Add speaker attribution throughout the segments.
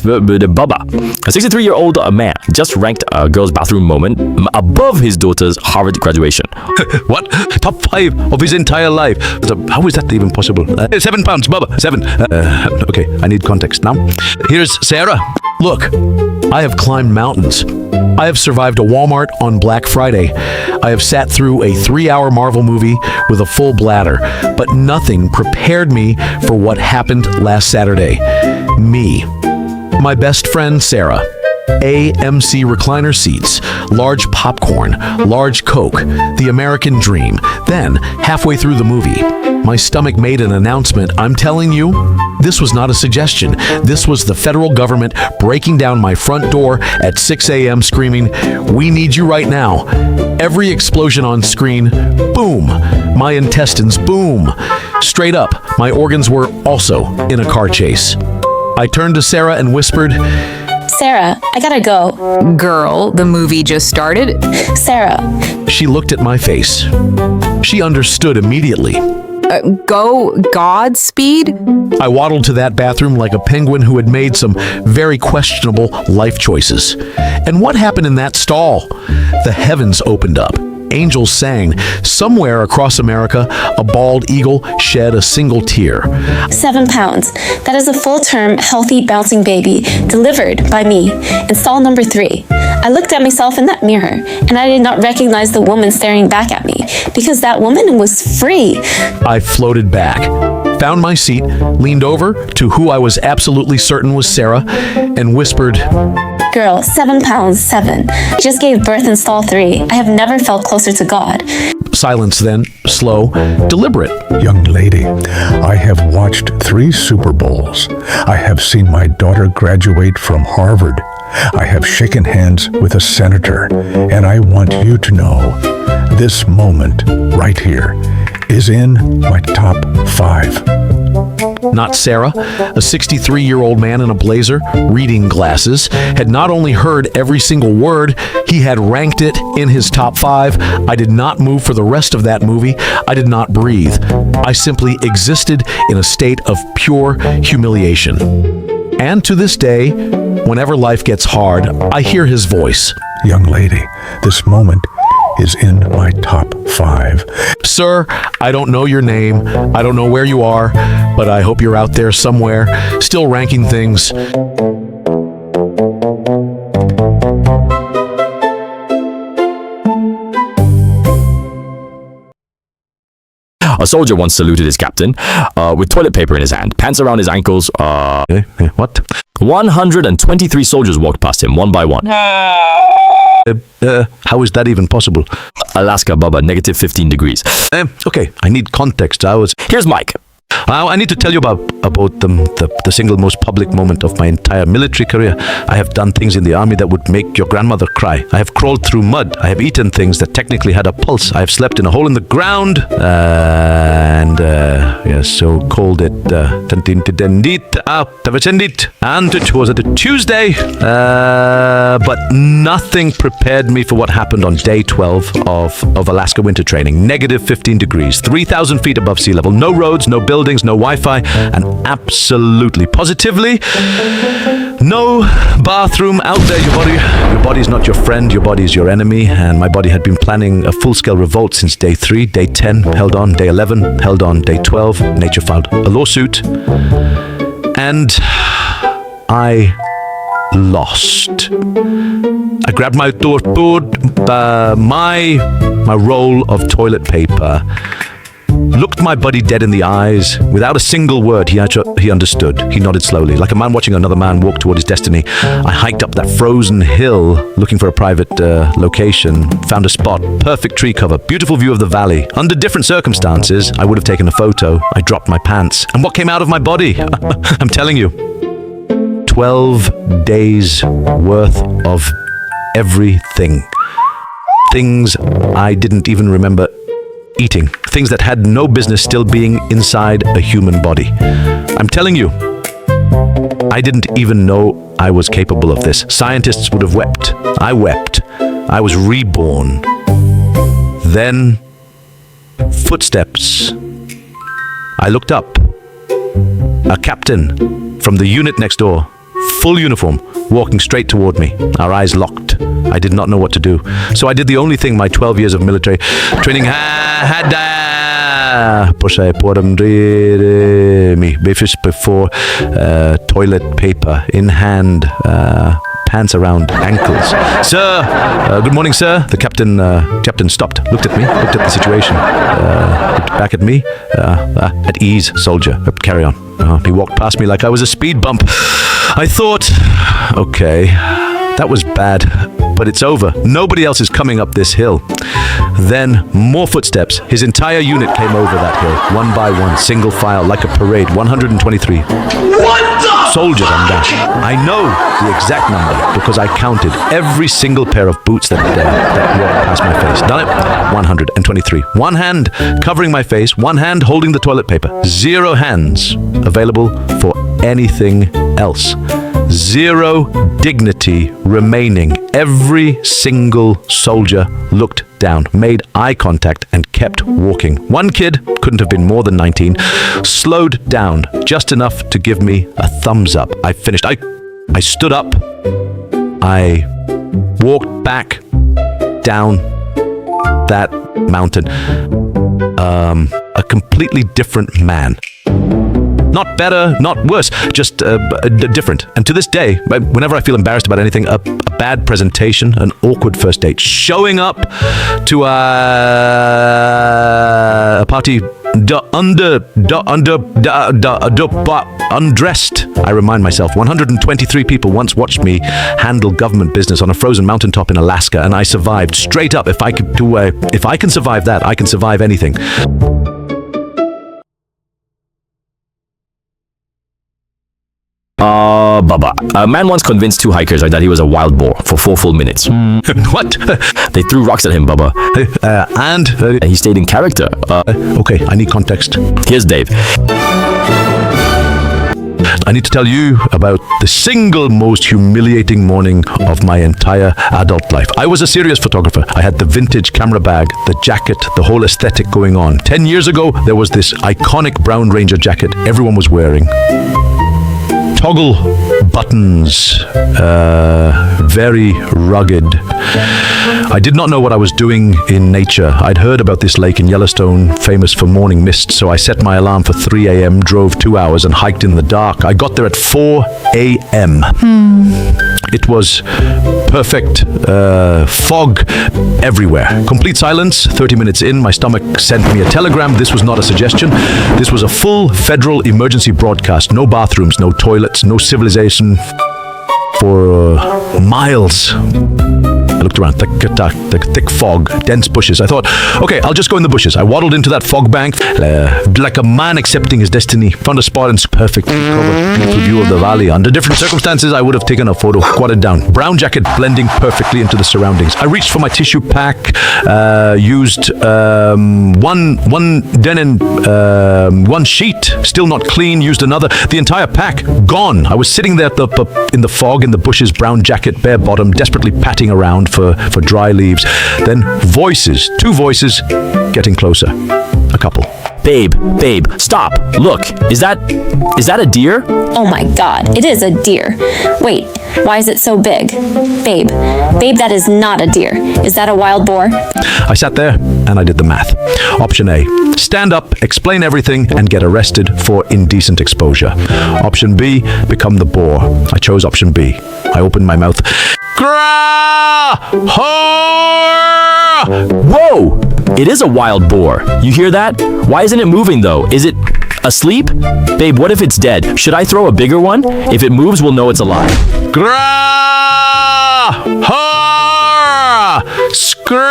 Speaker 1: Baba. A 63-year-old man just ranked a girl's bathroom moment above his daughter's Harvard graduation.
Speaker 2: What? Top 5 of his entire life. How is that even possible? 7 pounds, Bubba. 7. Okay, I need context now. Here's Sarah.
Speaker 3: Look, I have climbed mountains. I have survived a Walmart on Black Friday. I have sat through a 3-hour Marvel movie with a full bladder, but nothing prepared me for what happened last Saturday. Me. My best friend, Sarah. AMC recliner seats, large popcorn, large Coke, the American dream. Then, halfway through the movie, my stomach made an announcement. I'm telling you, this was not a suggestion. This was the federal government breaking down my front door at 6 a.m. screaming, "We need you right now." Every explosion on screen, boom. My intestines, boom. Straight up, my organs were also in a car chase. I turned to Sarah and whispered,
Speaker 4: Sarah, I gotta go.
Speaker 5: Girl, the movie just started.
Speaker 4: Sarah.
Speaker 3: She looked at my face. She understood immediately.
Speaker 5: Go Godspeed?
Speaker 3: I waddled to that bathroom like a penguin who had made some very questionable life choices. And what happened in that stall? The heavens opened up. Angels sang. Somewhere across America, a bald eagle shed a single tear.
Speaker 4: 7 pounds. That is a full-term, healthy, bouncing baby delivered by me in stall number 3. I looked at myself in that mirror, and I did not recognize the woman staring back at me because that woman was free.
Speaker 3: I floated back, found my seat, leaned over to who I was absolutely certain was Sarah, and whispered,
Speaker 4: Girl, 7 pounds, 7. I just gave birth in stall 3. I have never felt closer to God.
Speaker 3: Silence then, slow, deliberate.
Speaker 6: Young lady, I have watched 3 Super Bowls. I have seen my daughter graduate from Harvard. I have shaken hands with a senator, and I want you to know this moment right here is in my top 5.
Speaker 3: Not Sarah, a 63-year-old man in a blazer, reading glasses, had not only heard every single word, he had ranked it in his top 5. I did not move for the rest of that movie. I did not breathe. I simply existed in a state of pure humiliation. And to this day, whenever life gets hard, I hear his voice.
Speaker 6: Young lady, this moment is in my top 5.
Speaker 3: Sir, I don't know your name. I don't know where you are, but I hope you're out there somewhere, still ranking things.
Speaker 1: A soldier once saluted his captain with toilet paper in his hand, pants around his ankles.
Speaker 2: What?
Speaker 1: 123 soldiers walked past him, one by one.
Speaker 2: How is that even possible?
Speaker 1: Alaska, Bubba, negative 15 degrees.
Speaker 2: Okay, I need context.
Speaker 1: Here's Mike.
Speaker 2: I need to tell you about the single most public moment of my entire military career. I have done things in the army that would make your grandmother cry. I have crawled through mud. I have eaten things that technically had a pulse. I have slept in a hole in the ground. So called it and it was a Tuesday. But nothing prepared me for what happened on day 12 of Alaska winter training. Negative 15 degrees, 3,000 feet above sea level, no roads, no buildings, no Wi-Fi, and absolutely, positively, no bathroom out there. Your body is not your friend, your body is your enemy, and my body had been planning a full-scale revolt since day 3, day 10, held on, day 11, held on, day 12, nature filed a lawsuit, and I lost. I grabbed my my roll of toilet paper, looked my buddy dead in the eyes. Without a single word, he understood. He nodded slowly, like a man watching another man walk toward his destiny. I hiked up that frozen hill, looking for a private location, found a spot, perfect tree cover, beautiful view of the valley. Under different circumstances, I would have taken a photo. I dropped my pants. And what came out of my body? I'm telling you, 12 days worth of everything. Things I didn't even remember eating. Things that had no business still being inside a human body. I'm telling you, I didn't even know I was capable of this. Scientists would have wept. I wept. I was reborn. Then, footsteps. I looked up. A captain from the unit next door full uniform, walking straight toward me, our eyes locked. I did not know what to do, so I did the only thing my 12 years of military training had me before toilet paper in hand, pants around ankles. Sir, good morning, sir. The captain stopped, looked at me, looked at the situation, looked back at me. At ease, soldier. Carry on. He walked past me like I was a speed bump. I thought, okay, that was bad, but it's over. Nobody else is coming up this hill. Then, more footsteps. His entire unit came over that hill, one by one, single file, like a parade, 123. Soldiers on that. I know the exact number because I counted every single pair of boots that walked past my face. Done it? 123. One hand covering my face, one hand holding the toilet paper. 0 hands available for anything else. 0 dignity remaining. Every single soldier looked down, made eye contact, and kept walking. One kid, couldn't have been more than 19, slowed down just enough to give me a thumbs up. I finished. I stood up. I walked back down that mountain. A completely different man. Not better, not worse, just different. And to this day, whenever I feel embarrassed about anything, a bad presentation, an awkward first date, showing up to a party undressed, I remind myself. 123 people once watched me handle government business on a frozen mountaintop in Alaska, and I survived straight up. If I can survive that, I can survive anything.
Speaker 1: Baba. A man once convinced 2 hikers that he was a wild boar for 4 full minutes.
Speaker 2: What?
Speaker 1: They threw rocks at him, Baba.
Speaker 2: And
Speaker 1: He stayed in character.
Speaker 2: okay, I need context.
Speaker 1: Here's Dave.
Speaker 2: I need to tell you about the single most humiliating morning of my entire adult life. I was a serious photographer. I had the vintage camera bag, the jacket, the whole aesthetic going on. 10 years ago, there was this iconic Brown Ranger jacket everyone was wearing. Toggle buttons, very rugged. I did not know what I was doing in nature. I'd heard about this lake in Yellowstone, famous for morning mist, so I set my alarm for 3 a.m., drove 2 hours, and hiked in the dark. I got there at 4 a.m. It was perfect, fog everywhere. Complete silence. 30 minutes in, my stomach sent me a telegram. This was not a suggestion. This was a full federal emergency broadcast. No bathrooms, no toilets, no civilization for miles. I looked around, thick fog, dense bushes. I thought, okay, I'll just go in the bushes. I waddled into that fog bank like a man accepting his destiny. Found a spot and perfectly covered, beautiful view of the valley. Under different circumstances, I would have taken a photo, squatted down. Brown jacket blending perfectly into the surroundings. I reached for my tissue pack, used one denim, one sheet, still not clean, used another. The entire pack, gone. I was sitting there in the fog, in the bushes, brown jacket, bare bottom, desperately patting around for dry leaves. Then voices, 2 voices, getting closer. A couple.
Speaker 1: Babe, stop. Look, is that a deer?
Speaker 4: Oh my god, it is a deer. Wait, why is it so big? Babe, that is not a deer. Is that a wild boar?
Speaker 2: I sat there and I did the math. Option A, stand up, explain everything, and get arrested for indecent exposure. Option B, become the boar. I chose option B. I opened my mouth.
Speaker 1: Whoa! It is a wild boar. You hear that? Why isn't it moving though? Is it asleep? Babe, what if it's dead? Should I throw a bigger one? If it moves, we'll know it's alive.
Speaker 2: Scream!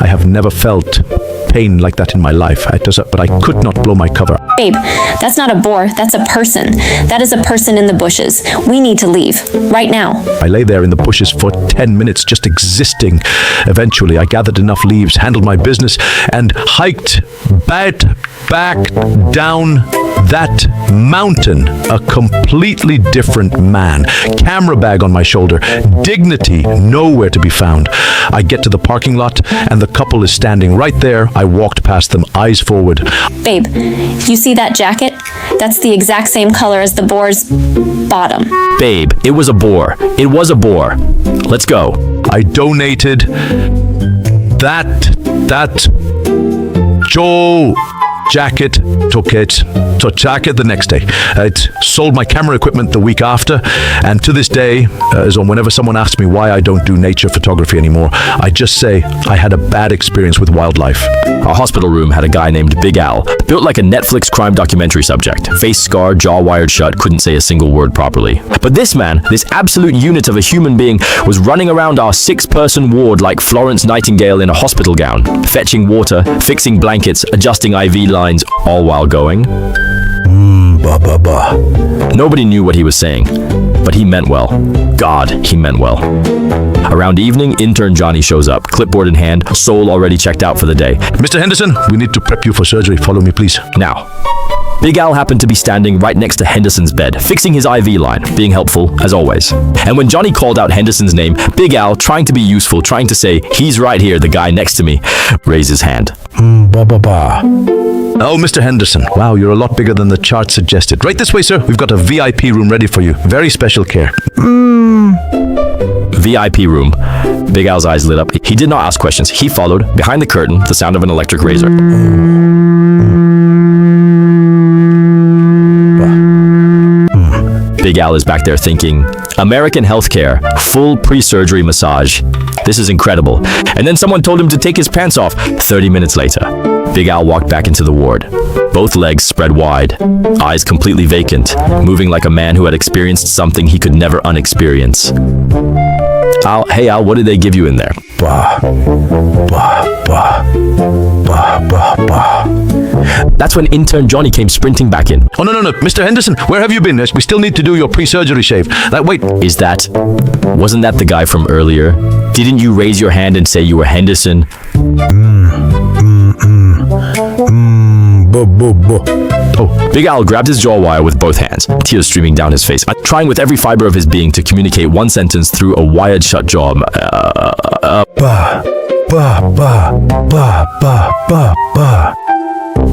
Speaker 2: I have never felt pain like that in my life. But I could not blow my cover.
Speaker 4: Babe, that's not a boar, that's a person. That is a person in the bushes. We need to leave, right now.
Speaker 2: I lay there in the bushes for 10 minutes, just existing. Eventually, I gathered enough leaves, handled my business, and hiked back down That mountain, a completely different man. Camera bag on my shoulder. Dignity nowhere to be found. I get to the parking lot and the couple is standing right there. I walked past them, eyes forward.
Speaker 4: Babe, you see that jacket? That's the exact same color as the boar's bottom.
Speaker 1: Babe, it was a bore. It was a bore. Let's go.
Speaker 2: I donated that Joe jacket, took it to jacket the next day. I'd sold my camera equipment the week after, and to this day, whenever someone asks me why I don't do nature photography anymore, I just say I had a bad experience with wildlife.
Speaker 1: Our hospital room had a guy named Big Al, built like a Netflix crime documentary subject. Face scarred, jaw wired shut, couldn't say a single word properly. But this man, this absolute unit of a human being, was running around our 6-person ward like Florence Nightingale in a hospital gown, fetching water, fixing blankets, adjusting IV lines, all while going, Nobody knew what he was saying, but he meant well. God, he meant well. Around evening, intern Johnny shows up, clipboard in hand, soul already checked out for the day.
Speaker 2: Mr. Henderson, we need to prep you for surgery. Follow me, please.
Speaker 1: Now, Big Al happened to be standing right next to Henderson's bed, fixing his IV line, being helpful, as always. And when Johnny called out Henderson's name, Big Al, trying to be useful, trying to say, he's right here, the guy next to me, raised his hand.
Speaker 2: Oh, Mr. Henderson. Wow, you're a lot bigger than the chart suggested. Right this way, sir. We've got a VIP room ready for you. Very special care.
Speaker 1: VIP room. Big Al's eyes lit up. He did not ask questions. He followed, behind the curtain, the sound of an electric razor. Big Al is back there thinking, American healthcare, full pre-surgery massage. This is incredible. And then someone told him to take his pants off. 30 minutes later, Big Al walked back into the ward. Both legs spread wide, eyes completely vacant, moving like a man who had experienced something he could never unexperience. Hey Al, what did they give you in there? That's when intern Johnny came sprinting back in.
Speaker 2: Oh, no. Mr. Henderson, where have you been? We still need to do your pre-surgery shave. Wait.
Speaker 1: Wasn't that the guy from earlier? Didn't you raise your hand and say you were Henderson? Oh, Big Al grabbed his jaw wire with both hands, tears streaming down his face, trying with every fiber of his being to communicate one sentence through a wired shut jaw.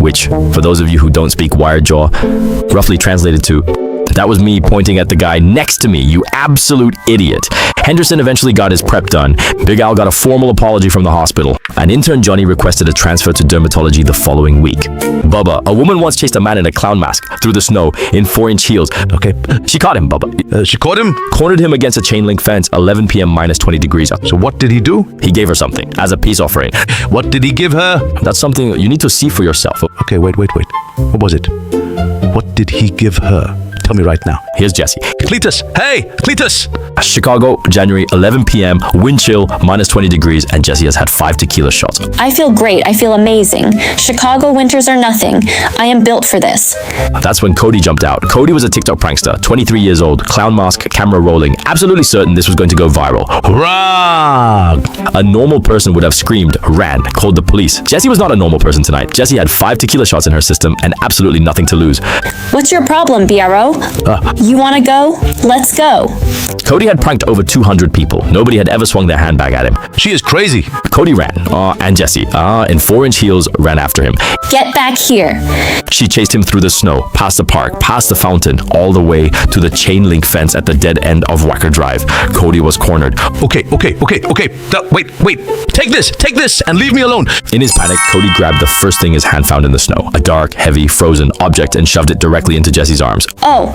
Speaker 1: Which, for those of you who don't speak wired jaw, roughly translated to, that was me pointing at the guy next to me, you absolute idiot. Henderson eventually got his prep done. Big Al got a formal apology from the hospital. And intern Johnny requested a transfer to dermatology the following week. Bubba, a woman once chased a man in a clown mask through the snow in 4-inch heels.
Speaker 2: Okay.
Speaker 1: She caught him, Bubba.
Speaker 2: She caught him?
Speaker 1: Cornered him against a chain link fence, 11 p.m. minus 20 degrees.
Speaker 2: So what did he do?
Speaker 1: He gave her something, as a peace offering.
Speaker 2: What did he give her?
Speaker 1: That's something you need to see for yourself.
Speaker 2: Okay, wait. What was it? What did he give her? Tell me right now.
Speaker 1: Here's Jesse.
Speaker 2: Cletus! Hey! Cletus!
Speaker 1: Chicago, January, 11 p.m., wind chill, minus 20 degrees, and Jesse has had 5 tequila shots.
Speaker 4: I feel great. I feel amazing. Chicago winters are nothing. I am built for this.
Speaker 1: That's when Cody jumped out. Cody was a TikTok prankster, 23 years old, clown mask, camera rolling, absolutely certain this was going to go viral.
Speaker 2: Hurrah!
Speaker 1: A normal person would have screamed, ran, called the police. Jesse was not a normal person tonight. Jesse had 5 tequila shots in her system and absolutely nothing to lose.
Speaker 4: What's your problem, BRO? You want to go? Let's go.
Speaker 1: Cody had pranked over 200 people. Nobody had ever swung their handbag at him.
Speaker 2: She is crazy.
Speaker 1: Cody ran, and Jesse, in 4-inch heels, ran after him.
Speaker 4: Get back here.
Speaker 1: She chased him through the snow, past the park, past the fountain, all the way to the chain link fence at the dead end of Wacker Drive. Cody was cornered.
Speaker 2: Okay. Wait. Take this, and leave me alone.
Speaker 1: In his panic, Cody grabbed the first thing his hand found in the snow, a dark, heavy, frozen object, and shoved it directly into Jesse's arms.
Speaker 4: Oh,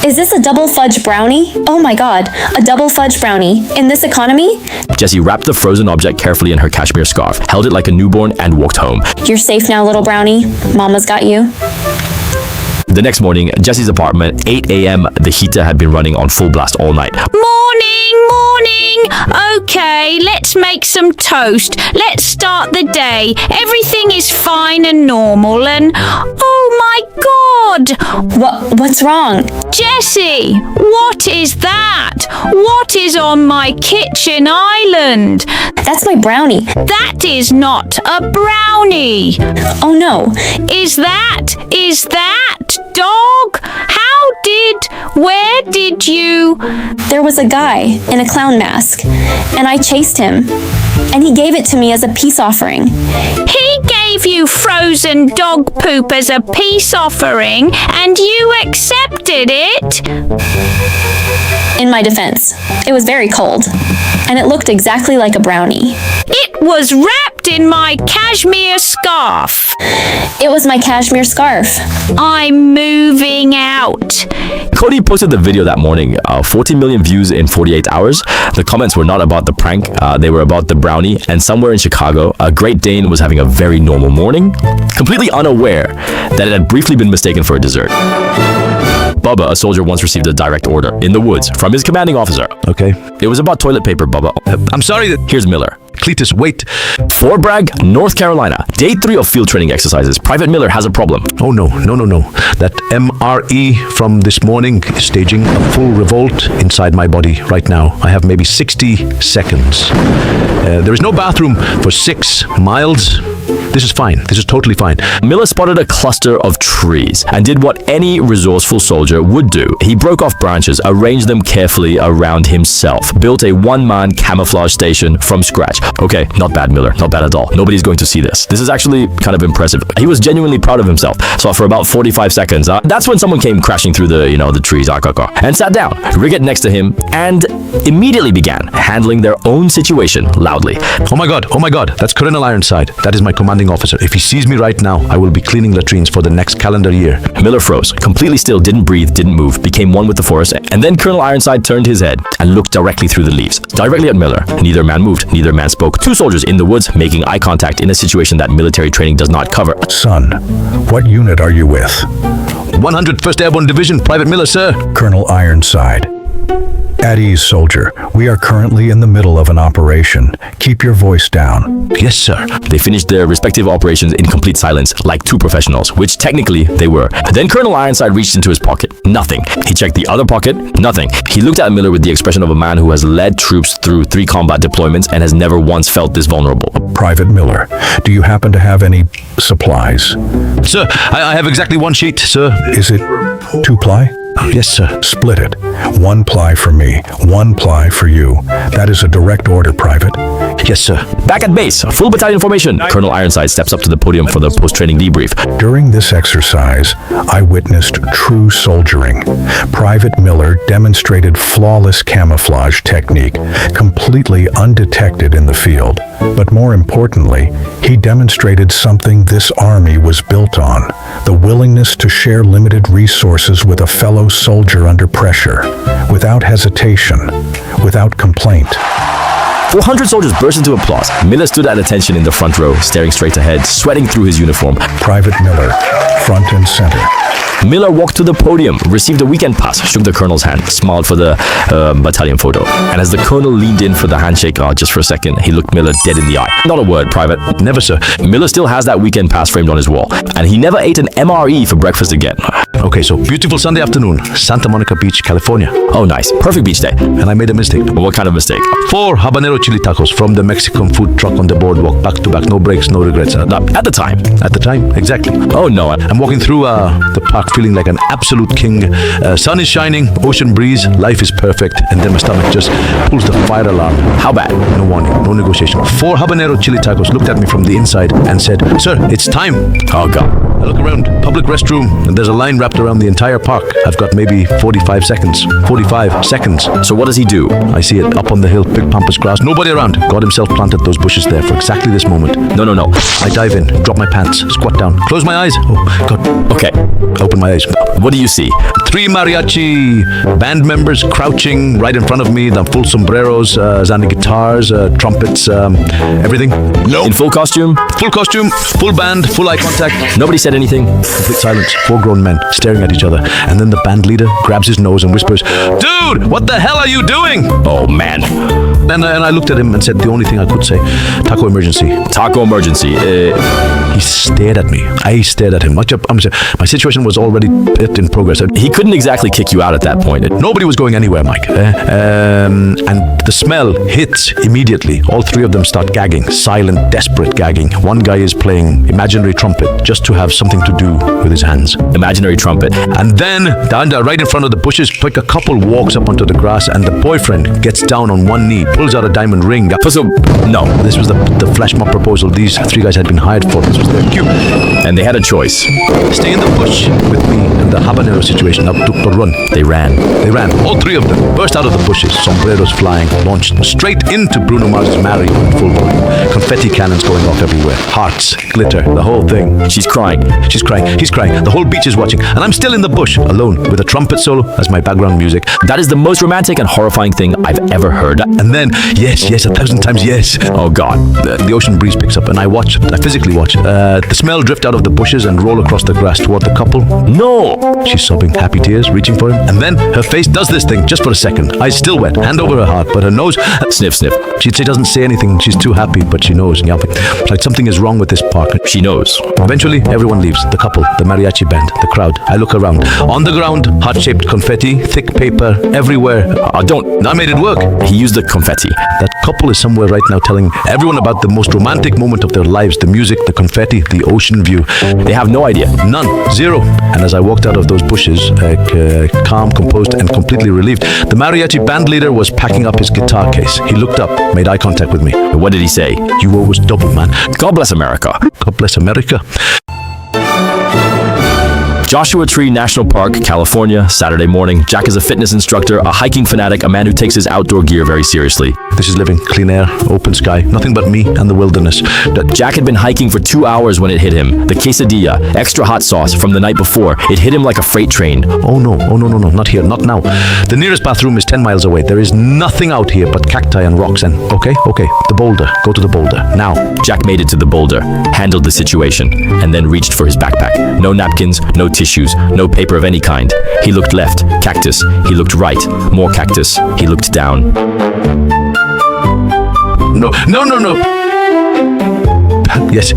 Speaker 4: is this a double fudge brownie? Oh my god, a double fudge brownie. In this economy?
Speaker 1: Jesse wrapped the frozen object carefully in her cashmere scarf, held it like a newborn, and walked home.
Speaker 4: You're safe now, little brownie. Mama's got you.
Speaker 1: The next morning, Jesse's apartment, 8 a.m., the heater had been running on full blast all night.
Speaker 7: Morning. Okay, let's make some toast. Let's start the day. Everything is fine and normal and... Oh my God!
Speaker 4: What's wrong?
Speaker 7: Jesse, what is that? What is on my kitchen island?
Speaker 4: That's my brownie.
Speaker 7: That is not a brownie.
Speaker 4: Oh no.
Speaker 7: Is that dog? Where did you?
Speaker 4: There was a guy in a clown mask, and I chased him, and he gave it to me as a peace offering.
Speaker 7: He gave you frozen dog poop as a peace offering, and you accepted it?
Speaker 4: In my defense, it was very cold, and it looked exactly like a brownie.
Speaker 7: It was wrapped in my cashmere scarf.
Speaker 4: It was my cashmere scarf.
Speaker 7: I'm moving out.
Speaker 1: Cody posted the video that morning, 14 million views in 48 hours. The comments were not about the prank, they were about the brownie, and somewhere in Chicago, a Great Dane was having a very normal morning, completely unaware that it had briefly been mistaken for a dessert. Bubba, a soldier, once received a direct order in the woods from his commanding officer.
Speaker 2: Okay.
Speaker 1: It was about toilet paper, Bubba.
Speaker 2: I'm sorry that...
Speaker 1: Here's Miller.
Speaker 2: Cletus, wait.
Speaker 1: Fort Bragg, North Carolina. Day 3 of field training exercises. Private Miller has a problem.
Speaker 2: Oh, no. That MRE from this morning is staging a full revolt inside my body right now. I have maybe 60 seconds. There is no bathroom for 6 miles. This is fine. This is totally fine.
Speaker 1: Miller spotted a cluster of trees and did what any resourceful soldier would do. He broke off branches, arranged them carefully around himself, built a one-man camouflage station from scratch. Okay, not bad, Miller. Not bad at all. Nobody's going to see this. This is actually kind of impressive. He was genuinely proud of himself. So for about 45 seconds, that's when someone came crashing through the trees, and sat down, rigged next to him, and immediately began handling their own situation loudly.
Speaker 2: Oh my God, that's Colonel Ironside. That is my commanding officer. If he sees me right now, I will be cleaning latrines for the next calendar year.
Speaker 1: Miller froze, completely still, didn't breathe, didn't move, became one with the forest, and then Colonel Ironside turned his head and looked directly through the leaves, directly at Miller. Neither man moved, neither man spoke. 2 soldiers in the woods making eye contact in a situation that military training does not cover.
Speaker 6: Son, what unit are you with?
Speaker 2: 101st Airborne Division, Private Miller, sir.
Speaker 6: Colonel Ironside. At ease, soldier. We are currently in the middle of an operation. Keep your voice down.
Speaker 2: Yes, sir.
Speaker 1: They finished their respective operations in complete silence, like 2 professionals, which technically they were. Then Colonel Ironside reached into his pocket. Nothing. He checked the other pocket. Nothing. He looked at Miller with the expression of a man who has led troops through 3 combat deployments and has never once felt this vulnerable.
Speaker 6: Private Miller, do you happen to have any supplies?
Speaker 2: Sir, I have exactly 1 sheet, sir.
Speaker 6: Is it 2-ply?
Speaker 2: Yes, sir.
Speaker 6: Split it. 1 ply for me, 1 ply for you. That is a direct order, Private.
Speaker 2: Yes, sir.
Speaker 1: Back at base, full battalion formation. Colonel Ironside steps up to the podium for the post-training debrief.
Speaker 6: During this exercise, I witnessed true soldiering. Private Miller demonstrated flawless camouflage technique, completely undetected in the field. But more importantly, he demonstrated something this army was built on: the willingness to share limited resources with a fellow soldier under pressure, without hesitation, without complaint.
Speaker 1: 400 soldiers burst into applause. Miller stood at attention in the front row, staring straight ahead, sweating through his uniform.
Speaker 6: Private Miller, front and center.
Speaker 1: Miller walked to the podium, received a weekend pass, shook the colonel's hand, smiled for the battalion photo. And as the colonel leaned in for the handshake, just for a second, he looked Miller dead in the eye. Not a word, Private.
Speaker 2: Never, sir.
Speaker 1: Miller still has that weekend pass framed on his wall, and he never ate an MRE for breakfast again.
Speaker 2: Okay, so beautiful Sunday afternoon, Santa Monica Beach, California.
Speaker 1: Oh, nice. Perfect beach day.
Speaker 2: And I made a mistake.
Speaker 1: What kind of mistake?
Speaker 2: 4 habanero chili tacos from the Mexican food truck on the boardwalk, back to back, no breaks, no regrets.
Speaker 1: At the time.
Speaker 2: At the time, exactly.
Speaker 1: Oh, no.
Speaker 2: I'm walking through the park feeling like an absolute king. Sun is shining, ocean breeze, life is perfect, and then my stomach just pulls the fire alarm.
Speaker 1: How bad?
Speaker 2: No warning, no negotiation. 4 habanero chili tacos looked at me from the inside and said, "Sir, it's time."
Speaker 1: Oh, God.
Speaker 2: I look around, public restroom, and there's a line wrapped around the entire park. I've got maybe 45 seconds. 45 seconds.
Speaker 1: So what does he do?
Speaker 2: I see it up on the hill, big pampas grass, nobody around. God himself planted those bushes there for exactly this moment.
Speaker 1: No.
Speaker 2: I dive in, drop my pants, squat down, close my eyes. Oh, God.
Speaker 1: Okay.
Speaker 2: Open my eyes.
Speaker 1: What do you see?
Speaker 2: 3 mariachi band members crouching right in front of me, the full sombreros, Zani guitars, trumpets, everything. No.
Speaker 1: In full costume?
Speaker 2: Full costume, full band, full eye contact.
Speaker 1: Nobody said anything?
Speaker 2: Complete silence. 4 grown men staring at each other. And then the band leader grabs his nose and whispers, "Dude, what the hell are you doing?"
Speaker 1: Oh, man.
Speaker 2: And I looked at him and said the only thing I could say, taco emergency.
Speaker 1: Taco emergency.
Speaker 2: He stared at me. I stared at him. My situation was already in progress.
Speaker 1: He couldn't exactly kick you out at that point.
Speaker 2: Nobody was going anywhere, Mike. And the smell hits immediately. All three of them start gagging, silent, desperate gagging. One guy is playing imaginary trumpet just to have something to do with his hands.
Speaker 1: Imaginary trumpet.
Speaker 2: And then, down there, right in front of the bushes, like a couple walks up onto the grass, and the boyfriend gets down on one knee, pulls out a diamond ring.
Speaker 1: No.
Speaker 2: This was the flash mob proposal these three guys had been hired for. This was their cue.
Speaker 1: And they had a choice.
Speaker 2: Stay in the bush with me in the habanero situation. Now, to run.
Speaker 1: They ran.
Speaker 2: All three of them burst out of the bushes, sombreros flying, launched straight into Bruno Mars's Mario in full volume. Confetti cannons going off everywhere. Hearts, glitter, the whole thing.
Speaker 1: She's crying.
Speaker 2: She's crying. He's crying. The whole beach is watching. And I'm still in the bush, alone, with a trumpet solo as my background music.
Speaker 1: That is the most romantic and horrifying thing I've ever heard.
Speaker 2: And then, yes, 1,000 times yes.
Speaker 1: Oh, God.
Speaker 2: The ocean breeze picks up, and I physically watch. The smell drift out of the bushes and roll across the grass toward the couple.
Speaker 1: No!
Speaker 2: She's sobbing, happy tears, reaching for him. And then her face does this thing just for a second. Eyes still wet, hand over her heart, but her nose...
Speaker 1: Sniff, sniff.
Speaker 2: She doesn't say anything. She's too happy, but she knows. It's like something is wrong with this park.
Speaker 1: She knows.
Speaker 2: Eventually, everyone leaves. The couple, the mariachi band, the crowd. I look around. On the ground, heart-shaped confetti, thick paper, everywhere. I made it work.
Speaker 1: He used the confetti.
Speaker 2: That couple is somewhere right now telling everyone about the most romantic moment of their lives. The music, the confetti, the ocean view.
Speaker 1: They have no idea.
Speaker 2: None. Zero. And as I walked out of those bushes, calm, composed, and completely relieved, the mariachi band leader was packing up his guitar case. He looked up, made eye contact with me.
Speaker 1: What did he say?
Speaker 2: You always double, man.
Speaker 1: God bless America.
Speaker 2: God bless America.
Speaker 1: Joshua Tree National Park, California, Saturday morning. Jack is a fitness instructor, a hiking fanatic, a man who takes his outdoor gear very seriously.
Speaker 2: This is living. Clean air, open sky, nothing but me and the wilderness.
Speaker 1: Jack had been hiking for 2 hours when it hit him. The quesadilla, extra hot sauce from the night before, it hit him like a freight train.
Speaker 2: Oh no, not here, not now. The nearest bathroom is 10 miles away. There is nothing out here but cacti and rocks and... Okay, the boulder. Go to the boulder, now.
Speaker 1: Jack made it to the boulder, handled the situation, and then reached for his backpack. No napkins, no tissues, no paper of any kind. He looked left, cactus. He looked right, more cactus. He looked down.
Speaker 2: No. Yes.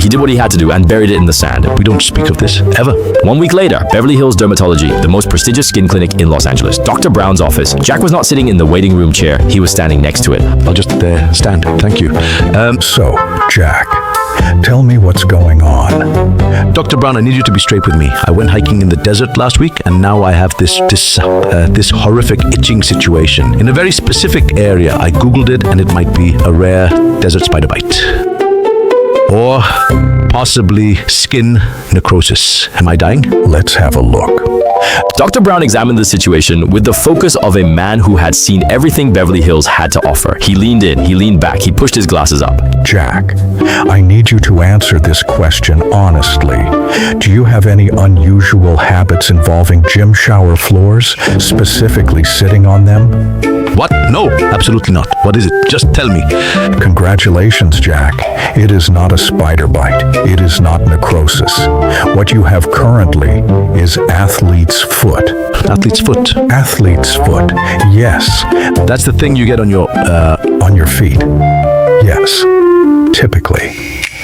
Speaker 1: He did what he had to do and buried it in the sand.
Speaker 2: We don't speak of this, ever.
Speaker 1: 1 week later, Beverly Hills Dermatology, the most prestigious skin clinic in Los Angeles. Dr. Brown's office. Jack was not sitting in the waiting room chair. He was standing next to it.
Speaker 2: I'll just stand. Thank you.
Speaker 6: So, Jack, tell me what's going on.
Speaker 2: Dr. Brown, I need you to be straight with me. I went hiking in the desert last week, and now I have this horrific itching situation in a very specific area. I Googled it, and it might be a rare desert spider bite. Or possibly skin necrosis. Am I dying?
Speaker 6: Let's have a look.
Speaker 1: Dr. Brown examined the situation with the focus of a man who had seen everything Beverly Hills had to offer. He leaned in, he leaned back, he pushed his glasses up.
Speaker 6: Jack, I need you to answer this question honestly. Do you have any unusual habits involving gym shower floors, specifically sitting on them?
Speaker 2: What? No, absolutely not. What is it? Just tell me.
Speaker 6: Congratulations, Jack. It is not a spider bite. It is not necrosis. What you have currently is athlete's foot.
Speaker 2: Athlete's foot?
Speaker 6: Athlete's foot, yes.
Speaker 2: That's the thing you get on your...
Speaker 6: On your feet. Yes, typically.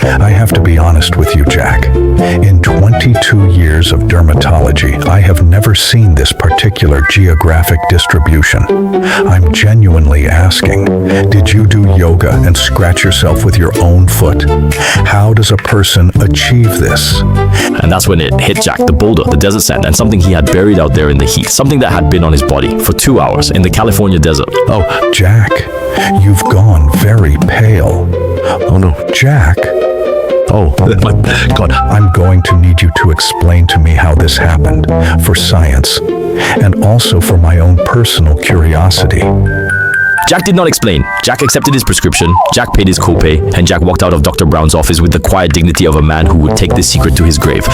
Speaker 6: I have to be honest with you, Jack. In 22 years of dermatology, I have never seen this particular geographic distribution. I'm genuinely asking, did you do yoga and scratch yourself with your own foot? How does a person achieve this?
Speaker 1: And that's when it hit Jack, the boulder, the desert sand, and something he had buried out there in the heat, something that had been on his body for 2 hours in the California desert.
Speaker 6: Oh, Jack, you've gone very pale.
Speaker 2: Oh no.
Speaker 6: Jack.
Speaker 2: Oh, my God.
Speaker 6: I'm going to need you to explain to me how this happened, for science, and also for my own personal curiosity.
Speaker 1: Jack did not explain. Jack accepted his prescription, Jack paid his copay, and Jack walked out of Dr. Brown's office with the quiet dignity of a man who would take this secret to his grave.